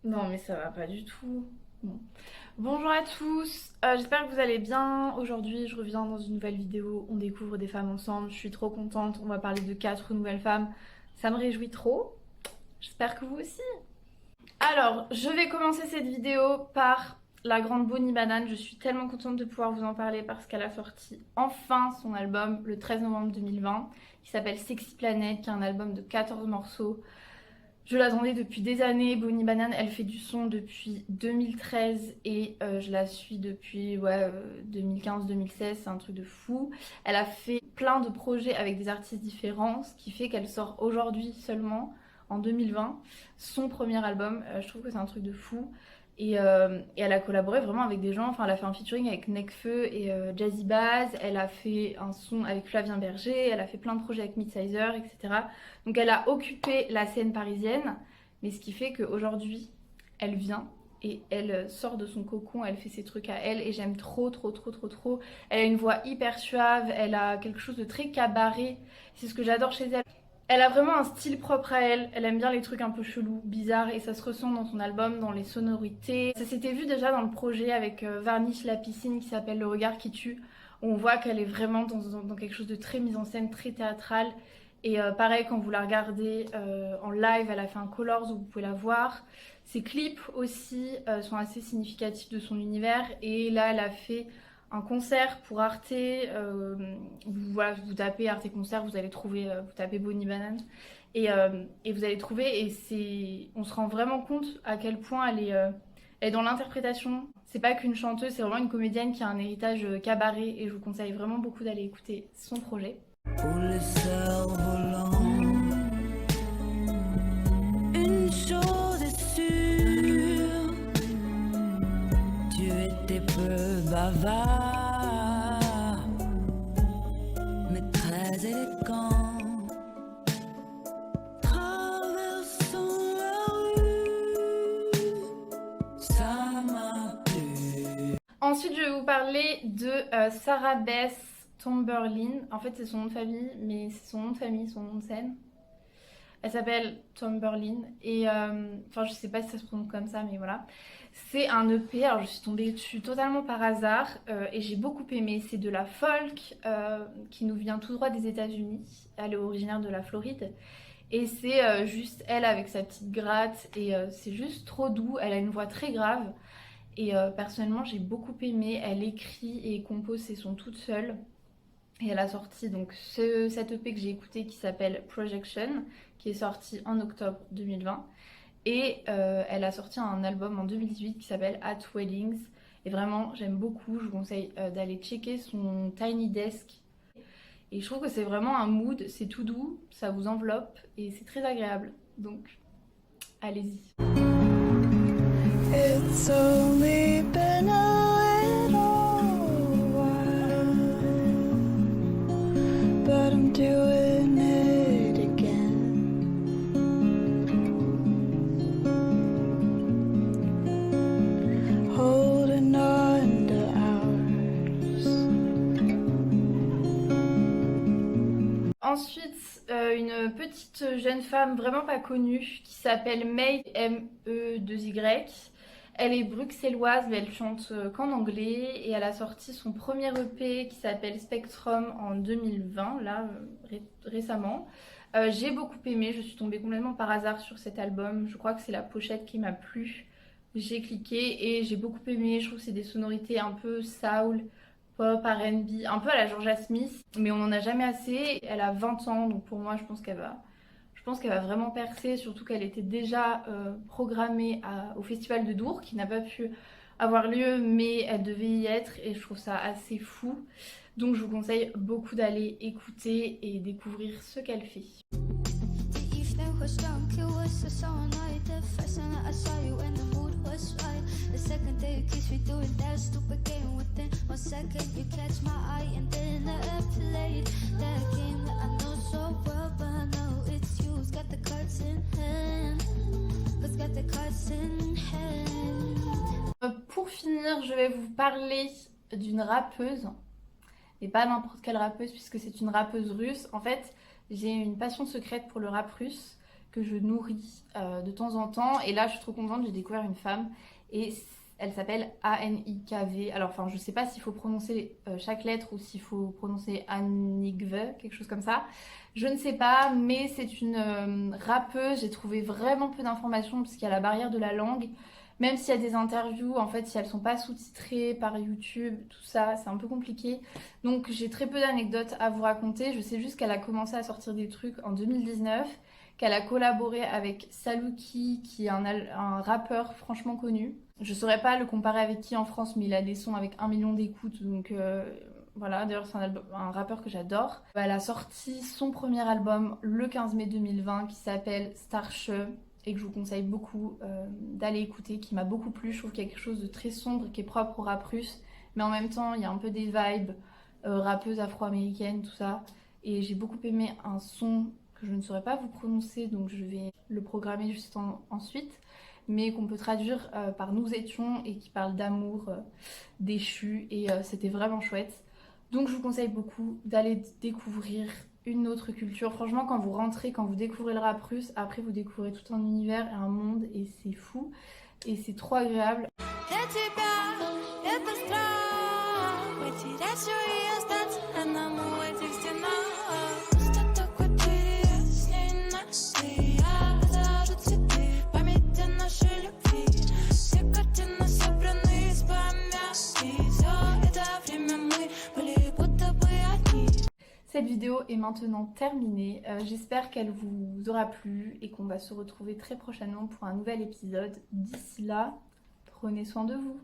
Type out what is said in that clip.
Non mais ça va pas du tout. Bon. Bonjour à tous, j'espère que vous allez bien. Aujourd'hui je reviens dans une nouvelle vidéo, on découvre des femmes ensemble, je suis trop contente, on va parler de 4 nouvelles femmes, ça me réjouit trop, j'espère que vous aussi. Alors je vais commencer cette vidéo par la grande Bonnie Banane, je suis tellement contente de pouvoir vous en parler parce qu'elle a sorti enfin son album le 13 novembre 2020 qui s'appelle Sexy Planet, qui est un album de 14 morceaux. Je l'attendais depuis des années. Bonnie Banane, elle fait du son depuis 2013 et je la suis depuis 2015-2016, c'est un truc de fou. Elle a fait plein de projets avec des artistes différents, ce qui fait qu'elle sort aujourd'hui seulement, en 2020, son premier album. Je trouve que c'est un truc de fou. Et elle a collaboré vraiment avec des gens, enfin elle a fait un featuring avec Nekfeu et Jazzy Bass, elle a fait un son avec Flavien Berger, elle a fait plein de projets avec Midsizer, etc. Donc elle a occupé la scène parisienne, mais ce qui fait qu'aujourd'hui, elle vient et elle sort de son cocon, elle fait ses trucs à elle et j'aime trop, trop, trop, trop, trop. Elle a une voix hyper suave, elle a quelque chose de très cabaret, c'est ce que j'adore chez elle. Elle a vraiment un style propre à elle, elle aime bien les trucs un peu chelous, bizarres et ça se ressent dans son album, dans les sonorités. Ça s'était vu déjà dans le projet avec Varnish la piscine qui s'appelle Le regard qui tue, où on voit qu'elle est vraiment dans quelque chose de très mise en scène, très théâtral. Et pareil, quand vous la regardez en live, elle a fait un Colors où vous pouvez la voir. Ses clips aussi sont assez significatifs de son univers. Et là, elle a fait un concert pour Arte. Voilà, vous tapez Arte Concert, vous allez trouver, vous tapez Bonnie Banane. Et vous allez trouver, on se rend vraiment compte à quel point elle est dans l'interprétation. C'est pas qu'une chanteuse, c'est vraiment une comédienne qui a un héritage cabaret. Et je vous conseille vraiment beaucoup d'aller écouter son projet. Pour le cerf-volant, une chose est sûre, tu étais peu bavard, mais très élégant. Traversons la rue, ça m'a plu. Ensuite, je vais vous parler de Sarah Beth Tomberlin. En fait, c'est son nom de famille, mais c'est son nom de famille, son nom de scène. Elle s'appelle Tomberlin et enfin, je sais pas si ça se prononce comme ça, mais voilà. C'est un EP. Alors, je suis tombée dessus totalement par hasard et j'ai beaucoup aimé. C'est de la folk qui nous vient tout droit des États-Unis. Elle est originaire de la Floride. Et c'est juste elle avec sa petite gratte et c'est juste trop doux. Elle a une voix très grave. Et personnellement, j'ai beaucoup aimé. Elle écrit et compose ses sons toute seule. Et elle a sorti donc cet EP que j'ai écouté qui s'appelle Projection, qui est sorti en octobre 2020. Et elle a sorti un album en 2018 qui s'appelle At Weddings. Et vraiment, j'aime beaucoup. Je vous conseille d'aller checker son Tiny Desk. Et je trouve que c'est vraiment un mood, c'est tout doux, ça vous enveloppe et c'est très agréable. Donc, allez-y. It's only been a little while, but I'm doing it again. Holding on to ours. Ensuite, une petite jeune femme vraiment pas connue qui s'appelle May M-E-2-Y. Elle est bruxelloise, mais elle chante qu'en anglais et elle a sorti son premier EP qui s'appelle Spectrum en 2020, là récemment. J'ai beaucoup aimé, je suis tombée complètement par hasard sur cet album. Je crois que c'est la pochette qui m'a plu. J'ai cliqué et j'ai beaucoup aimé. Je trouve que c'est des sonorités un peu soul, pop, R&B, un peu à la Georgia Smith, mais on n'en a jamais assez. Elle a 20 ans, donc pour moi, je pense qu'elle va vraiment percer, surtout qu'elle était déjà programmée au Festival de Dour, qui n'a pas pu avoir lieu, mais elle devait y être, et je trouve ça assez fou. Donc je vous conseille beaucoup d'aller écouter et découvrir ce qu'elle fait. Pour finir, je vais vous parler d'une rappeuse, et pas n'importe quelle rappeuse puisque c'est une rappeuse russe. En fait, j'ai une passion secrète pour le rap russe que je nourris de temps en temps. Et là, je suis trop contente, j'ai découvert une femme et elle s'appelle Anikv. Alors, enfin, je sais pas s'il faut prononcer chaque lettre ou s'il faut prononcer Anikv, quelque chose comme ça. Je ne sais pas, mais c'est une rappeuse. J'ai trouvé vraiment peu d'informations parce qu'il y a la barrière de la langue. Même s'il y a des interviews, en fait, si elles sont pas sous-titrées par YouTube, tout ça, c'est un peu compliqué. Donc, j'ai très peu d'anecdotes à vous raconter. Je sais juste qu'elle a commencé à sortir des trucs en 2019, qu'elle a collaboré avec Saluki, qui est un rappeur franchement connu. Je saurais pas le comparer avec qui en France, mais il a des sons avec 1 million d'écoutes, donc voilà. D'ailleurs, c'est un rappeur que j'adore. Elle a sorti son premier album le 15 mai 2020 qui s'appelle Starche et que je vous conseille beaucoup d'aller écouter, qui m'a beaucoup plu. Je trouve qu'il y a quelque chose de très sombre qui est propre au rap russe, mais en même temps, il y a un peu des vibes rappeuses afro-américaines, tout ça. Et j'ai beaucoup aimé un son que je ne saurais pas vous prononcer, donc je vais le programmer juste ensuite, mais qu'on peut traduire par Nous étions et qui parle d'amour déchu, et c'était vraiment chouette. Donc je vous conseille beaucoup d'aller découvrir une autre culture. Franchement, quand vous rentrez, quand vous découvrez le rap russe, après vous découvrez tout un univers et un monde, et c'est fou, et c'est trop agréable. Cette vidéo est maintenant terminée, j'espère qu'elle vous aura plu et qu'on va se retrouver très prochainement pour un nouvel épisode. D'ici là, prenez soin de vous.